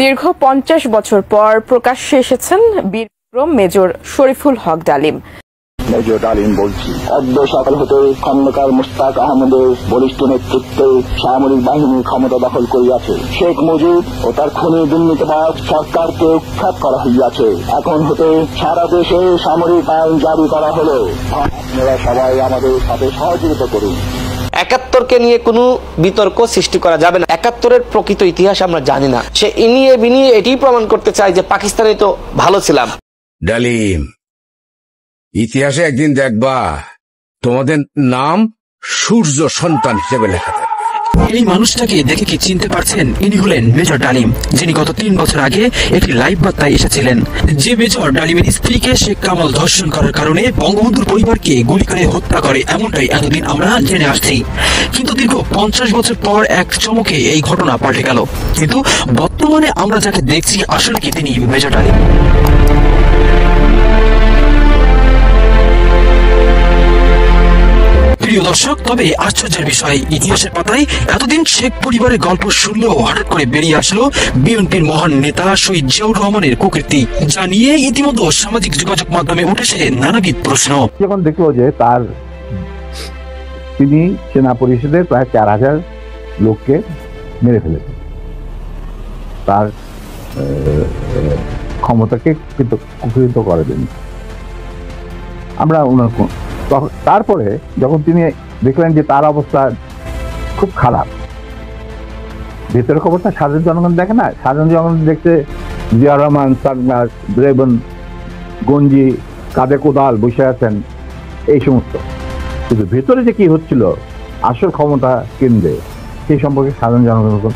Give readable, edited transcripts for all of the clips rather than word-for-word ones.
দীর্ঘ 50 বছর পর প্রকাশ্যে এসেছেন বীর বিক্রম মেজর শরীফুল হক ডালিম। মেজর ডালিম বলছি, অদ্য সকাল হতে খন্দকার মুশতাক আহমদের বলিষ্ঠ নেতৃত্বে সামরিক বাহিনী ক্ষমতা দখল করিয়াছে। শেখ মুজিব ও তার খুনি দুর্নীতিবাজ সরকারকে উৎখাত করা হইয়াছে। এখন হতে সারা দেশে সামরিক আইন জারি করা হলো। আপনারা সবাই আমাদের সাথে সহযোগিতা করুন। ৭১কে নিয়ে কোনো বিতর্ক সৃষ্টি করা যাবে না। ৭১-এর প্রকৃত ইতিহাস আমরা জানি না। সে ইনিয়ে বিনিয়ে এটি প্রমাণ করতে চায় যে পাকিস্তানে তো ভালো ছিলাম। ডালিম, ইতিহাসে একদিন দেখবা তোমাদের নাম সূর্য সন্তান হিসেবে লেখা থাকে। এই মানুষটাকে দেখে কি চিনতে পারছেন? ইনি হলেন মেজর ডালিম, যিনি গত 3 বছর আগে একটি লাইভ বার্তায় এসেছিলেন। যে মেজর ডালিমের স্ত্রীকে শেখ কামাল ধর্ষণ করার কারণে বঙ্গবন্ধুর পরিবারকে গুলি করে হত্যা করে, এমনটাই এতদিন আমরা জেনে আসছি। কিন্তু দীর্ঘ 50 বছর পর এক চমকে এই ঘটনা পাল্টে গেল। কিন্তু বর্তমানে আমরা যাকে দেখছি আসলে কি তিনি মেজর ডালিম? প্রিয় দর্শক, তবে আশ্চর্যের বিষয়, ইতিহাসের পাতায় এতদিন শেখ পরিবারের গল্প শুনলেও হঠাৎ করে বেরিয়ে আসলো বিএনপির মহান নেতা শহীদ জিয়াউর রহমানের কুকীর্তি, যা নিয়ে ইতিমধ্যে সামাজিক যোগাযোগ মাধ্যমে উঠেছে নানাবিধ প্রশ্ন। যখন দেখলো যে তিনি সেনা পরিষদের প্রায় 4000 লোককে মেরে ফেলেছেন, তার ক্ষমতাকে কিন্তু কুক্ষিগত করে দেন। আমরা তারপরে যখন তিনি দেখলেন যে তার অবস্থা খুব খারাপ, ভেতরের খবরটা সাধারণ জনগণ দেখে না। সাধারণ জনগণ দেখতে জিয়া রহমান, সারনার, রেবন, গঞ্জি, কাঁধে কোদাল বসে আছেন, এই সমস্ত। কিন্তু ভেতরে যে কি হচ্ছিল আসল ক্ষমতা কেন্দ্রে, সেই সম্পর্কে সাধারণ জনগণ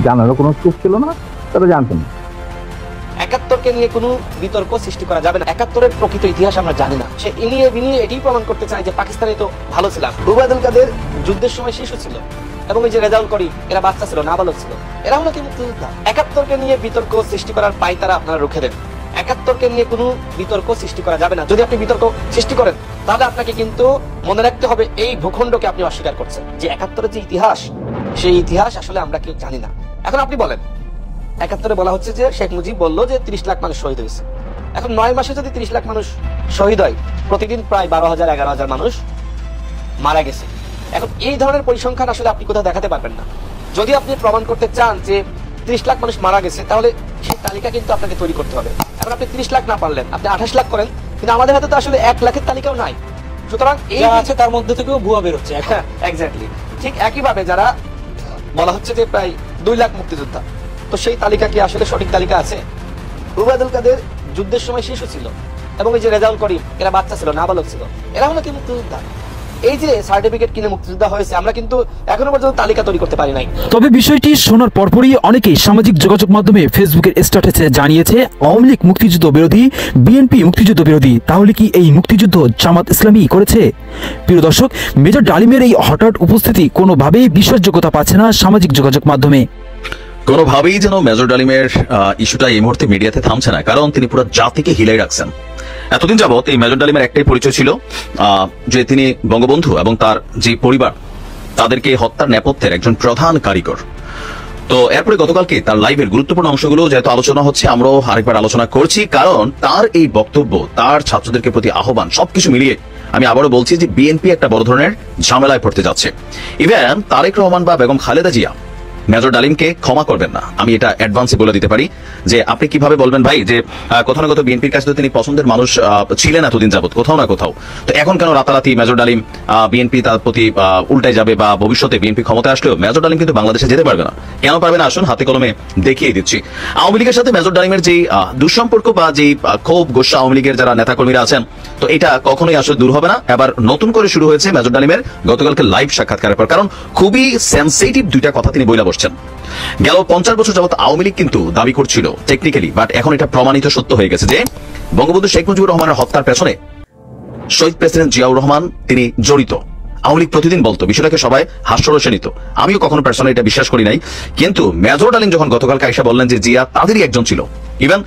জানারও কোনো সুযোগ ছিল না, তারা জানতেন না। ৭১কে নিয়ে কোনো বিতর্ক সৃষ্টি করা যাবে না। ৭১-এর প্রকৃত ইতিহাস আমরা জানি না। সে ইনিয়ে বিনিয়ে এটি প্রমাণ করতে চায় যে পাকিস্তানে তো ভালো ছিলাম। উবায়দুল কাদের যুদ্ধের সময় শিশু ছিল, এবং এই যে রেজাউল করিম এরা বাচ্চা ছিল, নাবালক ছিল। এরা হলো কি মুক্তিযোদ্ধা? ৭১কে নিয়ে বিতর্ক সৃষ্টি করার পায়তারা আপনারা রুখে দেন। ৭১কে নিয়ে কোনো বিতর্ক সৃষ্টি করা যাবে না। যদি আপনি বিতর্ক সৃষ্টি করেন, তাহলে আপনাকে কিন্তু মনে রাখতে হবে এই ভূখণ্ডকে আপনি অস্বীকার করছেন। যে ৭১-এর যে ইতিহাস, সেই ইতিহাস আসলে আমরা কেউ জানি না। এখন আপনি বলেন, ৭১-এ বলা হচ্ছে যে শেখ মুজিব বলল যে 30 লাখ মানুষ শহীদ হয়েছে। এখন 9 মাসে যদি 30 লাখ মানুষ শহীদ হয়, প্রতিদিন প্রায় 12,000 11,000 মানুষ মারা গেছে। এখন এই ধরনের পরিসংখ্যান আসলে আপনি কোথাও দেখাতে পারবেন না। যদি আপনি প্রমাণ করতে চান যে 30 লাখ মানুষ মারা গেছে, তাহলে সেই তালিকা কিন্তু আপনাকে তৈরি করতে হবে। এখন আপনি 30 লাখ না পারলেন, আপনি 28 লাখ করেন, কিন্তু আমাদের হাতে তো আসলে 1 লাখের তালিকাও নাই। সুতরাং এই আছে তার মধ্যে থেকেও ভুয়া বের হচ্ছে। এক্স্যাক্টলি ঠিক একইভাবে যারা বলা হচ্ছে যে প্রায় 2 লাখ মুক্তিযোদ্ধা, তো সেই তালিকা কি আসলে সঠিক তালিকা আছে? উবায়দুল কাদের যুদ্ধের সময় শিশু ছিল, এবং এই যে রেজাউল করিম এরা বাচ্চা ছিল, নাবালক ছিল। এরা হলো কি মুক্তিযোদ্ধা? এই যে সার্টিফিকেট কিনে মুক্তিযোদ্ধা হয়েছে, আমরা কিন্তু এখনো পর্যন্ত তালিকা তৈরি করতে পারি নাই। তবে বিষয়টি শোনার পরপরই অনেকেই সামাজিক যোগাযোগ মাধ্যমে ফেসবুকের স্ট্যাটাসে জানিয়েছে আওয়ামী লীগ মুক্তিযুদ্ধ বিরোধী, বিএনপি মুক্তিযুদ্ধ বিরোধী। তাহলে কি এই মুক্তিযুদ্ধ জামাত ইসলামী করেছে? প্রিয় দর্শক, মেজর ডালিমের এই হঠাৎ উপস্থিতি কোনোভাবেই বিশ্বাসযোগ্যতা পাচ্ছে না সামাজিক যোগাযোগ মাধ্যমে। কোনোভাবেই যেন মেজর ডালিমের ইস্যুটা এই মুহূর্তে মিডিয়াতে থামছে না, কারণ তিনি পুরো জাতিকে হিলাই রাখছেন। এতদিন যাবৎ এই মেজর ডালিমের একটাই পরিচয় ছিল যে তিনি বঙ্গবন্ধু এবং তার যে পরিবার, তাদেরকে হত্যার নেপথ্যের একজন প্রধান কারিগর। তো এরপরে গতকালকে তার লাইভের গুরুত্বপূর্ণ অংশগুলো যেহেতু আলোচনা হচ্ছে, আমরাও আরেকবার আলোচনা করছি, কারণ তার এই বক্তব্য, তার ছাত্রদেরকে প্রতি আহ্বান, সবকিছু মিলিয়ে আমি আবারও বলছি যে বিএনপি একটা বড় ধরনের ঝামেলায় পড়তে যাচ্ছে। ইভেন তারেক রহমান বা বেগম খালেদা জিয়া মেজর ডালিমকে ক্ষমা করবেন না, আমি এটা অ্যাডভান্সে বলে দিতে পারি। যে আপনি কিভাবে বলবেন ভাই যে কোথাও না কোথাও বিএনপির কাছে তো তিনি পছন্দের মানুষ ছিলেন এতদিন যাবত, কোথাও না কোথাও, তো এখন কেন রাতারাতি মেজর ডালিম বিএনপি তার প্রতি উল্টায় যাবে, বা ভবিষ্যতে বিএনপি ক্ষমতায় আসলেও মেজর ডালিম কিন্তু বাংলাদেশে যেতে পারবে না। কেন পারবে না? আসুন হাতে কলমে দেখিয়ে দিচ্ছি। আওয়ামী লীগের সাথে মেজর ডালিমের যে দুঃসম্পর্ক বা যে ক্ষোভ গোস্বা আওয়ামী লীগের যারা নেতাকর্মীরা আছেন, তো এটা কখনোই আসলে দূর হবে না। এবার নতুন করে শুরু হয়েছে মেজর ডালিমের গতকালকে লাইভ সাক্ষাৎকারের পর, কারণ খুবই সেন্সিটিভ দুইটা কথা তিনি বইলা বসছেন। গেল 50 বছর যাবত আওয়ামী লীগ কিন্তু দাবি করছিল টেকনিক্যালি, বাট এখন এটা প্রমাণিত সত্য হয়ে গেছে যে বঙ্গবন্ধু শেখ মুজিবুর রহমানের হত্যার পেছনে শহীদ প্রেসিডেন্ট জিয়াউর রহমান তিনি জড়িত। আওয়ামী লীগ প্রতিদিন বলতো, বিষয়টাকে সবাই হাস্যরসে নিত, আমিও কখনো পার্সোনালি এটা বিশ্বাস করি নাই। কিন্তু মেজর ডালিম যখন গতকালকে আইসা বললেন যে জিয়া তাদেরই একজন ছিল, ইভেন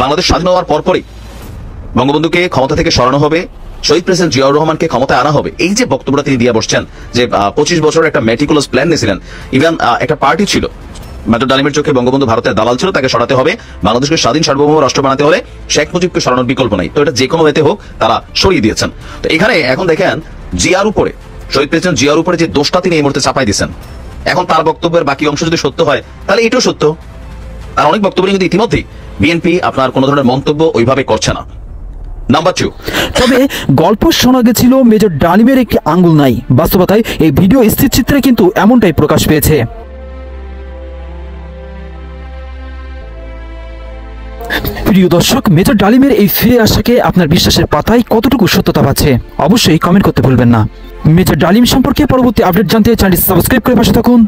বাংলাদেশ স্বাধীন হওয়ার পরপরই বঙ্গবন্ধুকে ক্ষমতা থেকে সরানো হবে, শহীদ প্রেসিডেন্ট জিয়াউর রহমানকে ক্ষমতায় আনা হবে, এই যে বক্তব্যটা তিনি দিয়ে বসছেন যে 25 বছরের একটা মেটিকুলাস প্ল্যান নিয়েছিলেন। ইভেন একটা পার্টি ছিল মেজর ডালিমের চোখে বঙ্গবন্ধু ভারতের দালাল ছিল, তাকে সরাতে হবে। বাংলাদেশকে স্বাধীন সার্বভৌম রাষ্ট্র বানাতে হলে শেখ মুজিবকে সরানোর বিকল্প নাই। তো এটা যে কোনো ওয়েতে হোক তারা সরিয়ে দিয়েছেন। তো এখানে এখন দেখেন জিয়ার উপরে, শহীদ প্রেসিডেন্ট জিয়ার উপরে যে দোষটা তিনি এই মুহূর্তে চাপাই দিচ্ছেন, এখন তার বক্তব্যের বাকি অংশ যদি সত্য হয় তাহলে এটাও সত্য। আর অনেক বক্তব্য কিন্তু ইতিমধ্যেই বিএনপি আপনার কোন ধরনের মন্তব্য ওইভাবে করছে না। নাম্বার 2, তবে গল্প শোনা গেছিল মেজর ডালিমের একটি আঙ্গুল নাই। বাস্তবতায় এই ভিডিও স্থিরচিত্রে কিন্তু এমনটাই প্রকাশ পেয়েছে। প্রিয় দর্শক, মেজর ডালিমের এই ফিরে আসাকে আপনার বিশ্বাসের পাতায় কতটুকু সত্যতা পাচ্ছে অবশ্যই কমেন্ট করতে ভুলবেন না। মেজর ডালিম সম্পর্কে পরবর্তী আপডেট জানতে চ্যানেলটি সাবস্ক্রাইব করে পাশে থাকুন।